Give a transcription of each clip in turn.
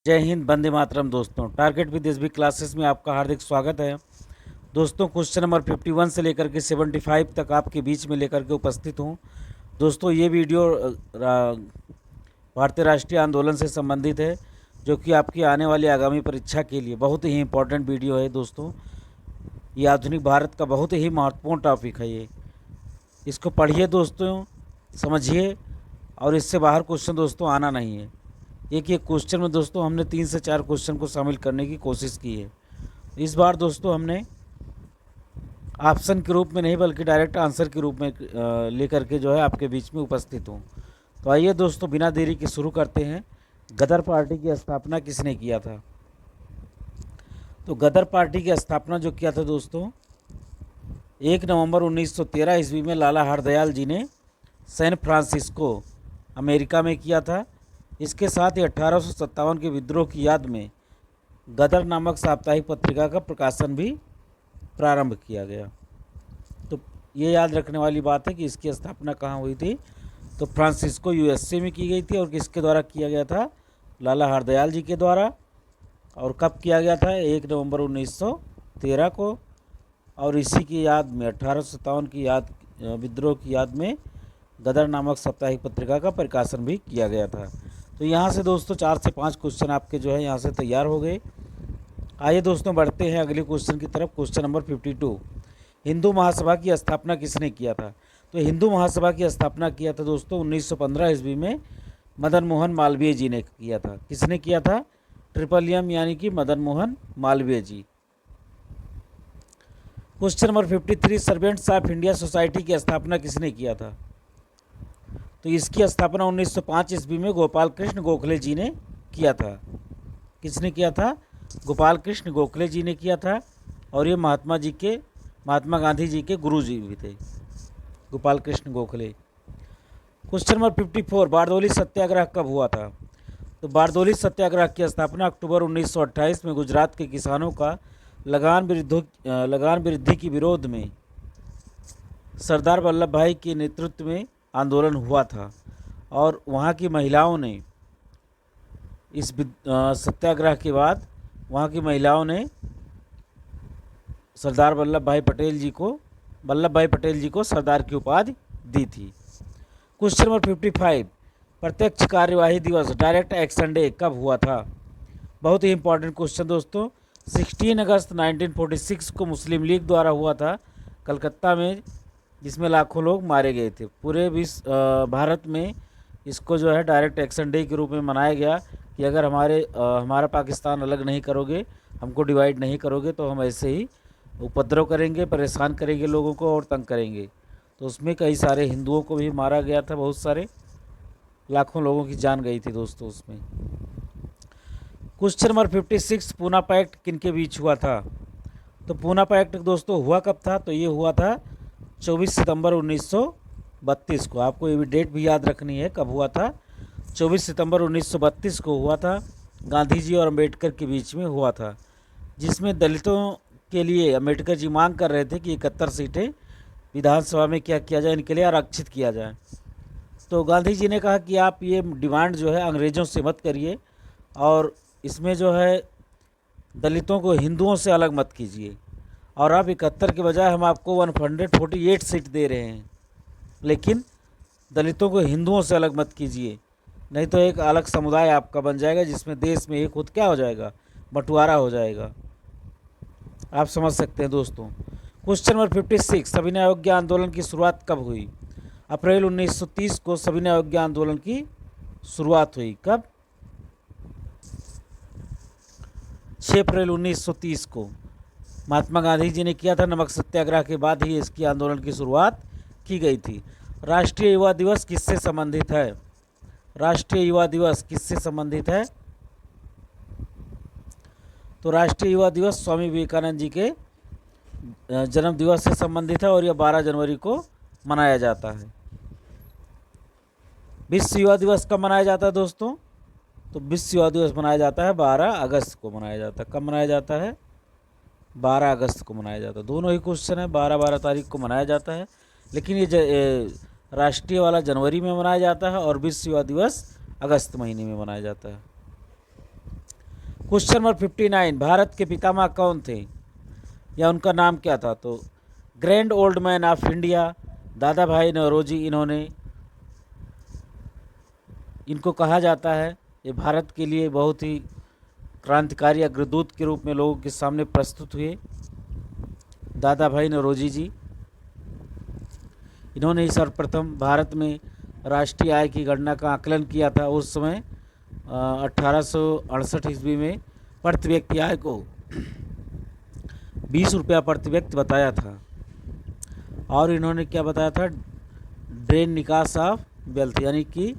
जय हिंद, वंदे मातरम। दोस्तों, target with SB classes में आपका हार्दिक स्वागत है। दोस्तों, क्वेश्चन नंबर 51 से लेकर के 75 तक आपके बीच में लेकर के उपस्थित हूँ। दोस्तों, ये वीडियो भारतीय राष्ट्रीय आंदोलन से संबंधित है, जो कि आपकी आने वाली आगामी परीक्षा के लिए बहुत ही इंपॉर्टेंट वीडियो है। दोस्तों, ये आधुनिक भारत का बहुत ही महत्वपूर्ण टॉपिक है। ये इसको पढ़िए दोस्तों, समझिए, और इससे बाहर क्वेश्चन दोस्तों आना नहीं है। एक क्वेश्चन में दोस्तों हमने 3 से 4 क्वेश्चन को शामिल करने की कोशिश की है। इस बार दोस्तों हमने ऑप्शन के रूप में नहीं बल्कि डायरेक्ट आंसर के रूप में लेकर के जो है आपके बीच में उपस्थित हूँ। तो आइए दोस्तों, बिना देरी के शुरू करते हैं। गदर पार्टी की स्थापना किसने किया था? तो गदर पार्टी की स्थापना जो किया था दोस्तों 1 नवंबर 1913 ईस्वी में लाला हरदयाल जी ने सैन फ्रांसिस्को अमेरिका में किया था। इसके साथ ही 1857 के विद्रोह की याद में गदर नामक साप्ताहिक पत्रिका का प्रकाशन भी प्रारंभ किया गया। तो ये याद रखने वाली बात है कि इसकी स्थापना कहाँ हुई थी। तो फ्रांसिस्को यूएसए में की गई थी। और किसके द्वारा किया गया था? लाला हरदयाल जी के द्वारा। और कब किया गया था? 1 नवंबर 1913 को। और इसी की याद में 1857 की याद विद्रोह की याद में गदर नामक साप्ताहिक पत्रिका का प्रकाशन भी किया गया था। तो यहाँ से दोस्तों 4 से 5 क्वेश्चन आपके जो है यहाँ से तैयार हो गए। आइए दोस्तों, बढ़ते हैं अगले क्वेश्चन की तरफ। क्वेश्चन नंबर 52, हिंदू महासभा की स्थापना किसने किया था? तो हिंदू महासभा की स्थापना किया था दोस्तों 1915 ईस्वी में मदन मोहन मालवीय जी ने किया था। किसने किया था? ट्रिपल एम यानी कि Madan Mohan Malaviya ji. Question number 53, servants of India society की स्थापना किसने किया था? तो इसकी स्थापना 1905 ईस्वी में गोपाल कृष्ण गोखले जी ने किया था। किसने किया था? गोपाल कृष्ण गोखले जी ने किया था। और ये महात्मा गांधी जी के गुरु जी भी थे, गोपाल कृष्ण गोखले। क्वेश्चन नंबर 54, बारदौली सत्याग्रह कब हुआ था? तो बारदौली सत्याग्रह की स्थापना अक्टूबर 1928 में गुजरात के किसानों का लगान वृद्धि के विरोध में सरदार वल्लभ भाई के नेतृत्व में आंदोलन हुआ था। और वहाँ की महिलाओं ने इस सत्याग्रह के बाद वहाँ की महिलाओं ने सरदार वल्लभ भाई पटेल जी को सरदार की उपाधि दी थी। क्वेश्चन नंबर 55, प्रत्यक्ष कार्यवाही दिवस डायरेक्ट एक्शन डे कब हुआ था? बहुत ही इंपॉर्टेंट क्वेश्चन दोस्तों। 16 अगस्त 1946 को मुस्लिम लीग द्वारा हुआ था कलकत्ता में, जिसमें लाखों लोग मारे गए थे। पूरे भारत में इसको जो है डायरेक्ट एक्शन डे के रूप में मनाया गया कि अगर हमारा पाकिस्तान अलग नहीं करोगे, हमको डिवाइड नहीं करोगे, तो हम ऐसे ही उपद्रव करेंगे, परेशान करेंगे लोगों को और तंग करेंगे। तो उसमें कई सारे हिंदुओं को भी मारा गया था, बहुत सारे लाखों लोगों की जान गई थी दोस्तों उसमें। क्वेश्चन नंबर 56, पूना पैक्ट किन के बीच हुआ था? तो पूना पैक्ट दोस्तों हुआ कब था? तो ये हुआ था 24 सितंबर 1932 को। आपको ये भी डेट भी याद रखनी है कब हुआ था। 24 सितंबर 1932 को हुआ था। गांधी जी और अम्बेडकर के बीच में हुआ था, जिसमें दलितों के लिए अम्बेडकर जी मांग कर रहे थे कि 71 सीटें विधानसभा में क्या किया जाए, इनके लिए आरक्षित किया जाए। तो गांधी जी ने कहा कि आप ये डिमांड जो है अंग्रेज़ों से मत करिए, और इसमें जो है दलितों को हिंदुओं से अलग मत कीजिए। और आप 71 के बजाय हम आपको 148 सीट दे रहे हैं, लेकिन दलितों को हिंदुओं से अलग मत कीजिए, नहीं तो एक अलग समुदाय आपका बन जाएगा, जिसमें देश में एक खुद क्या हो जाएगा, बंटवारा हो जाएगा। आप समझ सकते हैं दोस्तों। क्वेश्चन नंबर 56, सविनय अवज्ञा आंदोलन की शुरुआत कब हुई? अप्रैल 1930 को सविनय अवज्ञा आंदोलन की शुरुआत हुई। कब? 6 अप्रैल 1930 को महात्मा गांधी जी ने किया था। नमक सत्याग्रह के बाद ही इसकी आंदोलन की शुरुआत की गई थी। राष्ट्रीय युवा दिवस किससे संबंधित है? राष्ट्रीय युवा दिवस किससे संबंधित है? तो राष्ट्रीय युवा दिवस स्वामी विवेकानंद जी के जन्म दिवस से संबंधित है, और यह 12 जनवरी को मनाया जाता है। विश्व युवा दिवस कब मनाया जाता है दोस्तों? तो विश्व युवा दिवस मनाया जाता है 12 अगस्त को मनाया जाता है। कब मनाया जाता है? 12 अगस्त को मनाया जाता है। दोनों ही क्वेश्चन है, 12 तारीख को मनाया जाता है, लेकिन ये राष्ट्रीय वाला जनवरी में मनाया जाता है और विश्व युवा दिवस अगस्त महीने में मनाया जाता है। क्वेश्चन नंबर 59, भारत के पितामह कौन थे या उनका नाम क्या था? तो grand old man of India दादा भाई नौरोजी, इनको कहा जाता है। ये भारत के लिए बहुत ही क्रांतिकारी अग्रदूत के रूप में लोगों के सामने प्रस्तुत हुए दादा भाई नौरोजी जी। इन्होंने ही सर्वप्रथम भारत में राष्ट्रीय आय की गणना का आकलन किया था। उस समय 1868 ईस्वी में प्रति व्यक्ति आय को 20 रुपया प्रति व्यक्ति बताया था। और इन्होंने क्या बताया था? ड्रेन निकास ऑफ वेल्थ, यानी कि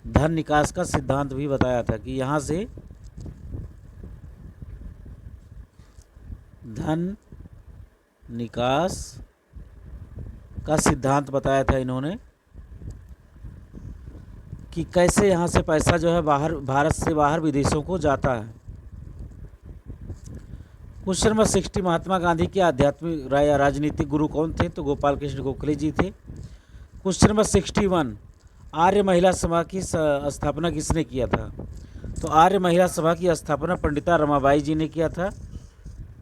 धन निकास का सिद्धांत भी बताया था कि यहाँ से धन निकास का सिद्धांत बताया था इन्होंने कि कैसे यहाँ से पैसा जो है बाहर, भारत से बाहर विदेशों को जाता है। क्वेश्चन नंबर 60, महात्मा गांधी के आध्यात्मिक राजनीतिक गुरु कौन थे? तो गोपाल कृष्ण गोखले जी थे। क्वेश्चन नंबर 61, आर्य महिला सभा की स्थापना किसने किया था? तो आर्य महिला सभा की स्थापना पंडिता रमाबाई जी ने किया था,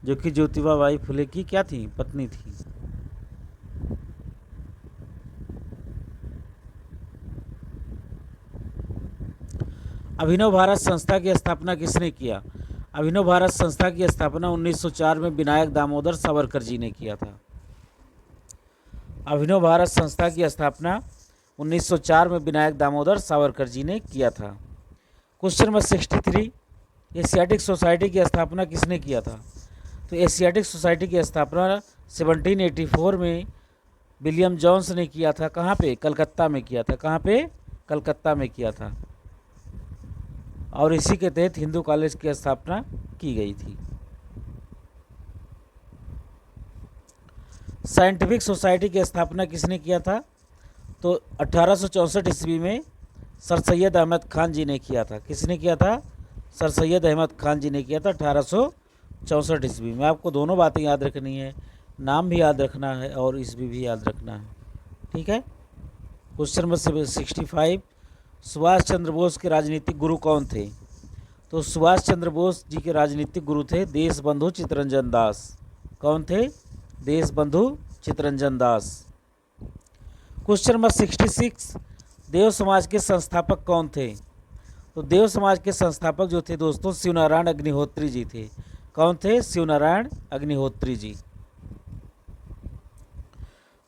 जो कि ज्योतिबा बाई फुले की क्या थी? पत्नी थी। अभिनव भारत संस्था की स्थापना किसने किया? अभिनव भारत संस्था की स्थापना 1904 में विनायक दामोदर सावरकर जी ने किया था। अभिनव भारत संस्था की स्थापना 1904 में विनायक दामोदर सावरकर जी ने किया था। क्वेश्चन नंबर 63, एशियाटिक सोसाइटी की स्थापना किसने किया था? तो एशियाटिक सोसाइटी की स्थापना 1784 में विलियम जोन्स ने किया था। कहाँ पे? कलकत्ता में किया था। कहाँ पे? कलकत्ता में किया था। और इसी के तहत हिंदू कॉलेज की स्थापना की गई थी। साइंटिफिक सोसाइटी की स्थापना किसने किया था? तो 1864 ईस्वी में सर सैयद अहमद खान जी ने किया था। किसने किया था? सर सैयद अहमद खान जी ने किया था 1864 ईस्वी में। आपको दोनों बातें याद रखनी है, नाम भी याद रखना है और ईस्वी भी याद रखना है। ठीक है। क्वेश्चन नंबर 65, सुभाष चंद्र बोस के राजनीतिक गुरु कौन थे? तो सुभाष चंद्र बोस जी के राजनीतिक गुरु थे देशबंधु चित्तरंजन दास। कौन थे? देशबंधु चित्तरंजन दास। क्वेश्चन नंबर 66, देव समाज के संस्थापक कौन थे? तो देव समाज के संस्थापक जो थे दोस्तों, शिवनारायण अग्निहोत्री जी थे। कौन थे? शिवनारायण अग्निहोत्री जी।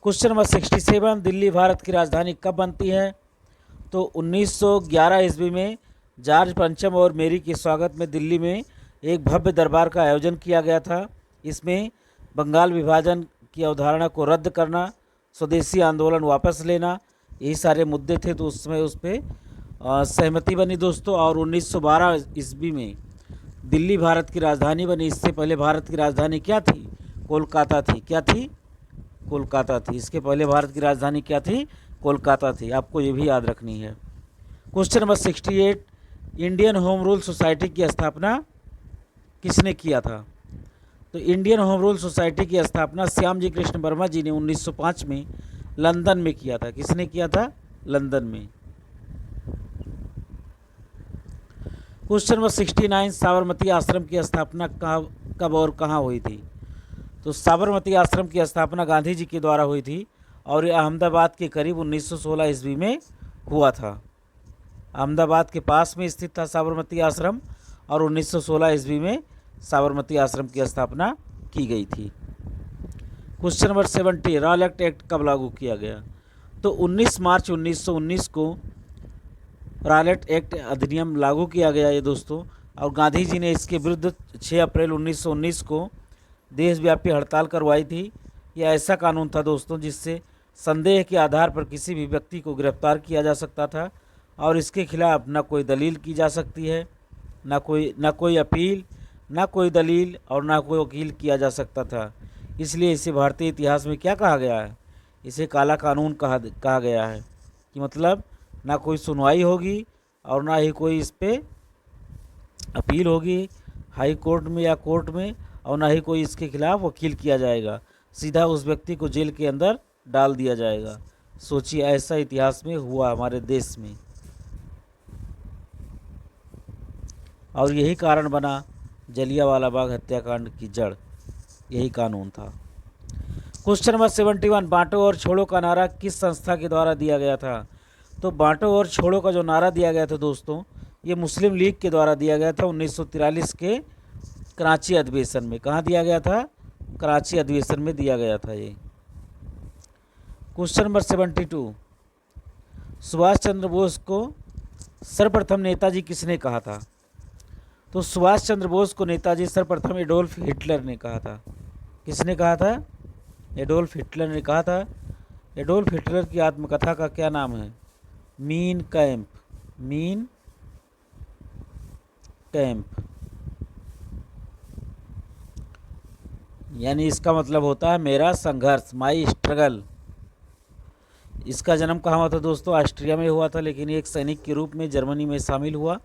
क्वेश्चन नंबर 67, दिल्ली भारत की राजधानी कब बनती है? तो 1911 ईस्वी में जॉर्ज पंचम और मेरी के स्वागत में दिल्ली में एक भव्य दरबार का आयोजन किया गया था। इसमें बंगाल विभाजन की अवधारणा को रद्द करना, स्वदेशी आंदोलन वापस लेना, यही सारे मुद्दे थे। तो उसमें उस पर सहमति बनी दोस्तों। और 1912 ईस्वी में दिल्ली भारत की राजधानी बनी। इससे पहले भारत की राजधानी क्या थी? कोलकाता थी। क्या थी? कोलकाता थी। इसके पहले भारत की राजधानी क्या थी? कोलकाता थी। आपको ये भी याद रखनी है। Question number 68, Indian home rule society की स्थापना किसने किया था? तो इंडियन होम रूल सोसाइटी की स्थापना श्याम जी कृष्ण वर्मा जी ने 1905 में लंदन में किया था। किसने किया था? लंदन में। क्वेश्चन नंबर 69, साबरमती आश्रम की स्थापना कब और कहाँ हुई थी? तो साबरमती आश्रम की स्थापना गांधी जी के द्वारा हुई थी और ये अहमदाबाद के करीब 1916 ईस्वी में हुआ था। अहमदाबाद के पास में स्थित था साबरमती आश्रम और 1916 ईस्वी में साबरमती आश्रम की स्थापना की गई थी। क्वेश्चन नंबर 70, रॉलेट एक्ट कब लागू किया गया? तो 19 मार्च 1919 को रॉलेट एक्ट अधिनियम लागू किया गया ये दोस्तों। और गांधी जी ने इसके विरुद्ध 6 अप्रैल 1919 को देशव्यापी हड़ताल करवाई थी। यह ऐसा कानून था दोस्तों जिससे संदेह के आधार पर किसी भी व्यक्ति को गिरफ्तार किया जा सकता था और इसके खिलाफ न कोई दलील की जा सकती है, न कोई अपील, न कोई दलील और न कोई वकील किया जा सकता था। इसलिए इसे भारतीय इतिहास में क्या कहा गया है? इसे काला कानून कहा गया है कि मतलब ना कोई सुनवाई होगी और ना ही कोई इस पर अपील होगी हाई कोर्ट में या कोर्ट में, और ना ही कोई इसके खिलाफ वकील किया जाएगा। सीधा उस व्यक्ति को जेल के अंदर डाल दिया जाएगा। सोचिए, ऐसा इतिहास में हुआ हमारे देश में। और यही कारण बना जलियांवाला बाग हत्याकांड की जड़, यही कानून था। क्वेश्चन नंबर 71, बांटो और छोड़ो का नारा किस संस्था के द्वारा दिया गया था? तो बांटो और छोड़ो का जो नारा दिया गया था दोस्तों, ये मुस्लिम लीग के द्वारा दिया गया था 1943 के कराची अधिवेशन में। कहाँ दिया गया था? कराची अधिवेशन में दिया गया था ये। क्वेश्चन नंबर 72, सुभाष चंद्र बोस को सर्वप्रथम नेताजी किसने कहा था? तो सुभाष चंद्र बोस को नेताजी सर्वप्रथम एडोल्फ हिटलर ने कहा था। किसने कहा था? एडोल्फ हिटलर ने कहा था। एडोल्फ हिटलर की आत्मकथा का क्या नाम है? Mean camp. मीन कैंप, यानी इसका मतलब होता है मेरा संघर्ष, माई स्ट्रगल। इसका जन्म कहाँ हुआ था दोस्तों? ऑस्ट्रिया में हुआ था, लेकिन एक सैनिक के रूप में जर्मनी में शामिल हुआ,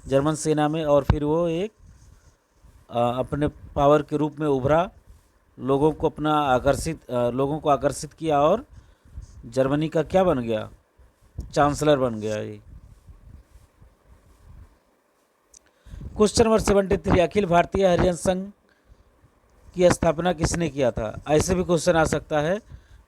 जर्मन सेना में, और फिर वो एक अपने पावर के रूप में उभरा, लोगों को आकर्षित किया और जर्मनी का क्या बन गया? चांसलर बन गया ये। क्वेश्चन नंबर 73, अखिल भारतीय हरिजन संघ की स्थापना किसने किया था? ऐसे भी क्वेश्चन आ सकता है,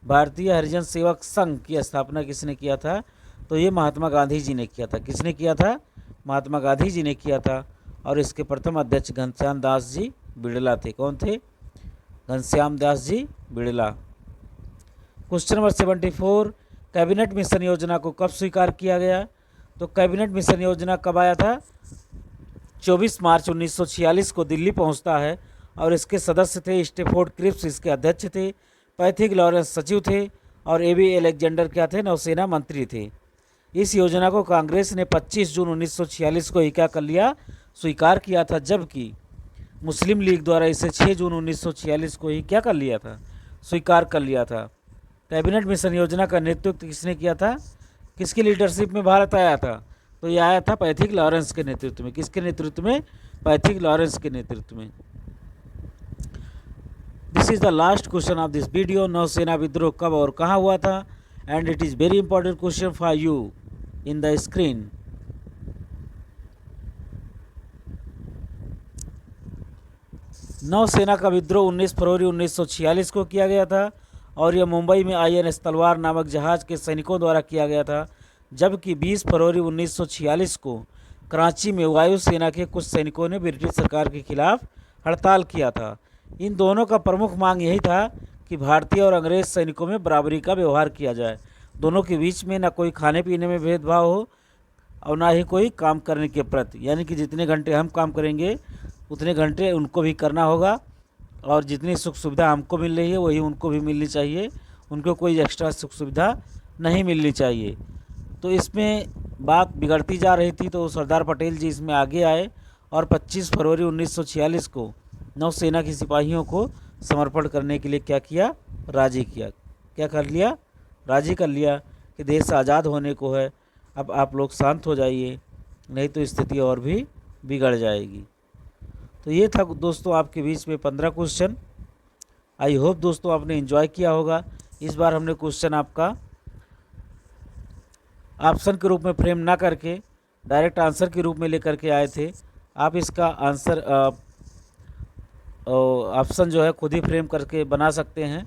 भारतीय हरिजन सेवक संघ की स्थापना किसने किया था? तो ये महात्मा गांधी जी ने किया था। किसने किया था? महात्मा गांधी जी ने किया था। और इसके प्रथम अध्यक्ष घनश्याम दास जी बिड़ला थे। कौन थे? Ghanshyam Das ji Birla. Question number 74, cabinet mission योजना को कब स्वीकार किया गया? तो कैबिनेट मिशन योजना कब आया था? 24 मार्च 1946 को दिल्ली पहुंचता है, और इसके सदस्य थे स्टेफोर्ड क्रिप्स, इसके अध्यक्ष थे, पैथिक लॉरेंस सचिव थे, और एबी अलेक्जेंडर क्या थे? नौसेना मंत्री थे। इस योजना को कांग्रेस ने 25 जून 1946 को ही क्या कर लिया? स्वीकार किया था, जबकि मुस्लिम लीग द्वारा इसे 6 जून 1946 को ही क्या कर लिया था? स्वीकार कर लिया था। कैबिनेट मिशन योजना का नेतृत्व किसने किया था? किसकी लीडरशिप में भारत आया था? तो यह आया था पैथिक लॉरेंस के नेतृत्व में। किसके नेतृत्व में? पैथिक लॉरेंस के नेतृत्व में। This is the last question of this video. नौसेना विद्रोह कब और कहाँ हुआ था? And it is very important question for you in the screen. नौसेना का विद्रोह 19 फरवरी 1946 को किया गया था, और यह मुंबई में INS तलवार नामक जहाज के सैनिकों द्वारा किया गया था, जबकि 20 फरवरी 1946 को कराची में वायुसेना के कुछ सैनिकों ने ब्रिटिश सरकार के खिलाफ हड़ताल किया था। इन दोनों का प्रमुख मांग यही था कि भारतीय और अंग्रेज सैनिकों में बराबरी का व्यवहार किया जाए। दोनों के बीच में न कोई खाने पीने में भेदभाव हो और ना ही कोई काम करने के प्रति, यानी कि जितने घंटे हम काम करेंगे उतने घंटे उनको भी करना होगा, और जितनी सुख सुविधा हमको मिल रही है वही उनको भी मिलनी चाहिए, उनको कोई एक्स्ट्रा सुख सुविधा नहीं मिलनी चाहिए। तो इसमें बात बिगड़ती जा रही थी, तो सरदार पटेल जी इसमें आगे आए और 25 फरवरी 1946 को नौसेना के सिपाहियों को समर्पण करने के लिए क्या किया? राजी किया। क्या कर लिया? राजी कर लिया कि देश आज़ाद होने को है, अब आप लोग शांत हो जाइए, नहीं तो स्थिति और भी बिगड़ जाएगी। तो ये था दोस्तों आपके बीच में 15 क्वेश्चन। आई होप दोस्तों आपने एंजॉय किया होगा। इस बार हमने क्वेश्चन आपका ऑप्शन के रूप में फ्रेम ना करके डायरेक्ट आंसर के रूप में लेकर के आए थे। आप इसका आंसर ऑप्शन जो है खुद ही फ्रेम करके बना सकते हैं,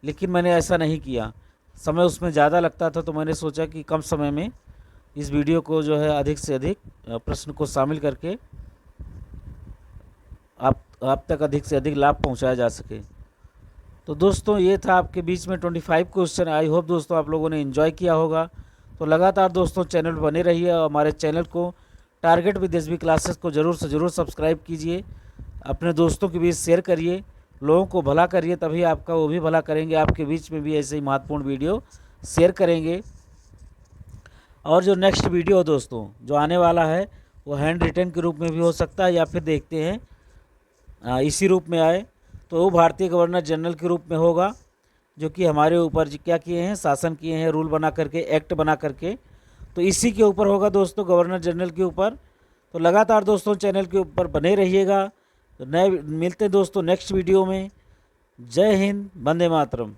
लेकिन मैंने ऐसा नहीं किया, समय उसमें ज़्यादा लगता था, तो मैंने सोचा कि कम समय में इस वीडियो को जो है अधिक से अधिक प्रश्न को शामिल करके आप तक अधिक से अधिक लाभ पहुंचाया जा सके। तो दोस्तों ये था आपके बीच में 25 क्वेश्चन। आई होप दोस्तों आप लोगों ने एंजॉय किया होगा। तो लगातार दोस्तों चैनल पर बने रहिए और हमारे चैनल को टारगेट विद एसबी क्लासेस को ज़रूर से ज़रूर सब्सक्राइब कीजिए, अपने दोस्तों के बीच शेयर करिए, लोगों को भला करिए, तभी आपका वो भी भला करेंगे, आपके बीच में भी ऐसे ही महत्वपूर्ण वीडियो शेयर करेंगे। और जो नेक्स्ट वीडियो दोस्तों जो आने वाला है वो हैंड रिटन के रूप में भी हो सकता है, या फिर देखते हैं इसी रूप में आए, तो वो भारतीय गवर्नर जनरल के रूप में होगा, जो कि हमारे ऊपर क्या किए हैं? शासन किए हैं, रूल बना करके, एक्ट बना करके। तो इसी के ऊपर होगा दोस्तों, गवर्नर जनरल के ऊपर। तो लगातार दोस्तों चैनल के ऊपर बने रहिएगा। तो नए मिलते हैं दोस्तों नेक्स्ट वीडियो में। जय हिंद, वंदे मातरम।